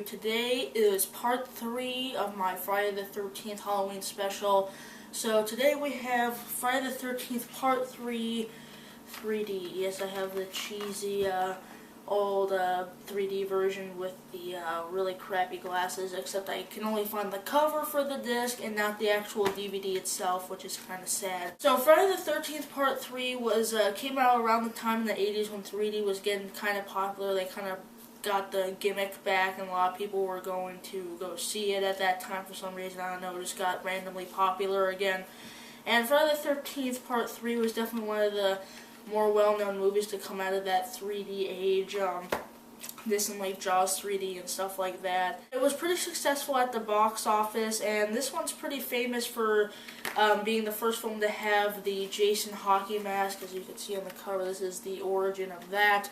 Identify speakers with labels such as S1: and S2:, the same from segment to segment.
S1: Today is part 3 of my Friday the 13th Halloween special. So today we have Friday the 13th part 3 3D. Yes, I have the cheesy old 3D version with the really crappy glasses, except I can only find the cover for the disc and not the actual DVD itself, which is kind of sad. So Friday the 13th part 3 was came out around the time in the 80s when 3D was getting kind of popular. They kind of got the gimmick back, and a lot of people were going to go see it at that time for some reason. I don't know, it just got randomly popular again. And Friday the 13th Part 3 was definitely one of the more well-known movies to come out of that 3D age. This and like Jaws 3D and stuff like that. It was pretty successful at the box office, and this one's pretty famous for being the first film to have the Jason hockey mask. As you can see on the cover, this is the origin of that.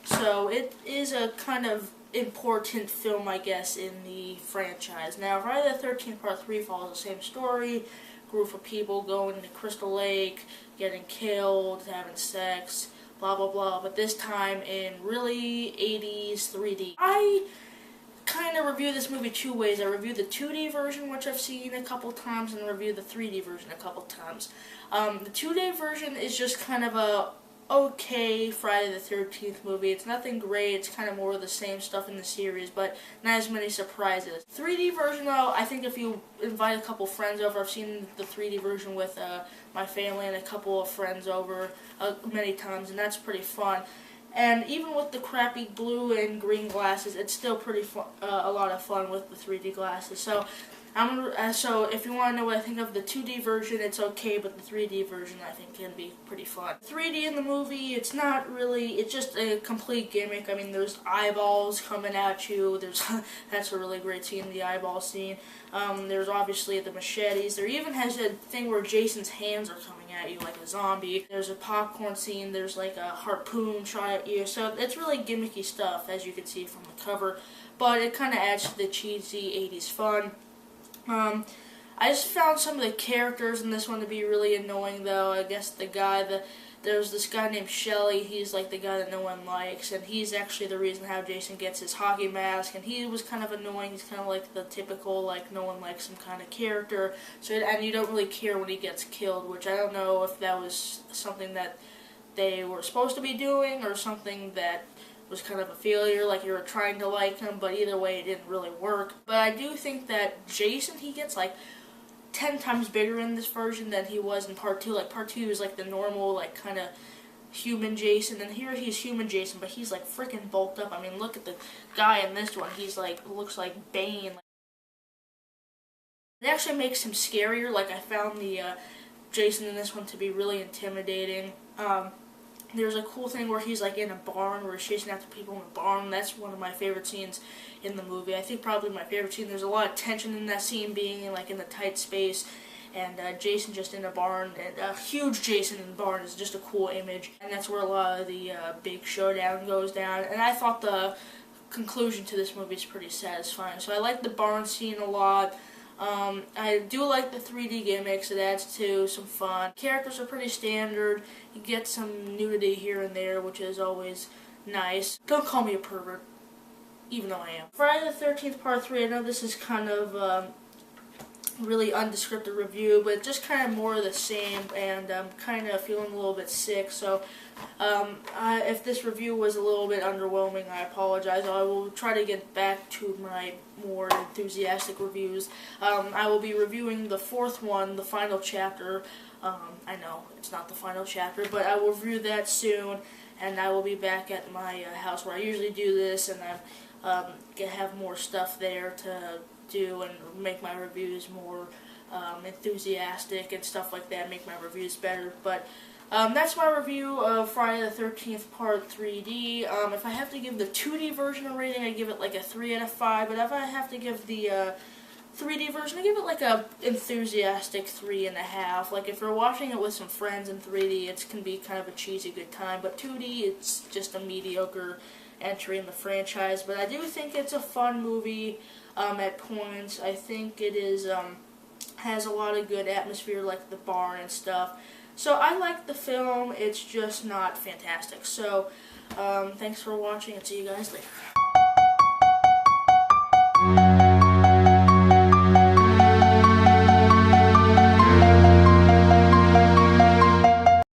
S1: So it is a kind of important film, I guess, in the franchise. Now, Friday the 13th Part 3 follows the same story. Group of people going to Crystal Lake, getting killed, having sex, blah blah blah, but this time in really 80s 3D. I kind of review this movie two ways. I review the 2D version, which I've seen a couple times, and review the 3D version a couple times. The 2D version is just kind of a okay Friday the 13th movie. It's nothing great. It's kind of more of the same stuff in the series, but not as many surprises. 3D version, though, I think if you invite a couple friends over, I've seen the 3D version with my family and a couple of friends over many times, and that's pretty fun. And even with the crappy blue and green glasses, it's still pretty fun, a lot of fun with the 3D glasses. So so if you want to know what I think of the 2D version, it's okay, but the 3D version I think can be pretty fun. 3D in the movie, it's not really, it's just a complete gimmick. I mean, there's eyeballs coming at you. That's a really great scene, the eyeball scene. There's obviously the machetes. There even has a thing where Jason's hands are coming at you like a zombie. There's a popcorn scene. There's like a harpoon shot at you. So it's really gimmicky stuff, as you can see from the cover. But it kind of adds to the cheesy 80s fun. I just found some of the characters in this one to be really annoying, though. I guess there's this guy named Shelly. He's like the guy that no one likes, and he's actually the reason how Jason gets his hockey mask, and he was kind of annoying. He's kind of like the typical, like, no one likes him kind of character. So, and you don't really care when he gets killed, which I don't know if that was something that they were supposed to be doing, or something that was kind of a failure, like you were trying to like him, but either way it didn't really work. But I do think that Jason, he gets like 10 times bigger in this version than he was in Part 2. Like Part 2 is like the normal, like kind of human Jason, and here he's human Jason, but he's like freaking bulked up. I mean, look at the guy in this one. He's like, looks like Bane. It actually makes him scarier. Like, I found the Jason in this one to be really intimidating. There's a cool thing where he's like in a barn, where he's chasing after people in a barn. That's one of my favorite scenes in the movie. I think probably my favorite scene. There's a lot of tension in that scene, being in like in the tight space, and Jason just in a barn, and a huge Jason in the barn is just a cool image. And that's where a lot of the big showdown goes down. And I thought the conclusion to this movie is pretty satisfying. So I like the barn scene a lot. I do like the 3D gimmicks. It adds to some fun. Characters are pretty standard. You get some nudity here and there, which is always nice. Don't call me a pervert, even though I am. Friday the 13th Part 3, I know this is kind of really undescriptive review, but just kind of more of the same, and I'm kind of feeling a little bit sick, so if this review was a little bit underwhelming, I apologize. I will try to get back to my more enthusiastic reviews. I will be reviewing the fourth one, the final chapter. I know it's not the final chapter, but I will review that soon, and I will be back at my house where I usually do this, and I have more stuff there to do and make my reviews more enthusiastic and stuff like that, make my reviews better. But that's my review of Friday the 13th Part 3D. If I have to give the 2D version a rating, I give it like a 3 out of 5, but if I have to give the 3D version, I give it like a enthusiastic 3.5. Like, if you're watching it with some friends in 3D, it can be kind of a cheesy good time, but 2D, it's just a mediocre entry in the franchise. But I do think it's a fun movie at points. I think it is has a lot of good atmosphere, like the bar and stuff. So I like the film, it's just not fantastic. So thanks for watching and see you guys later.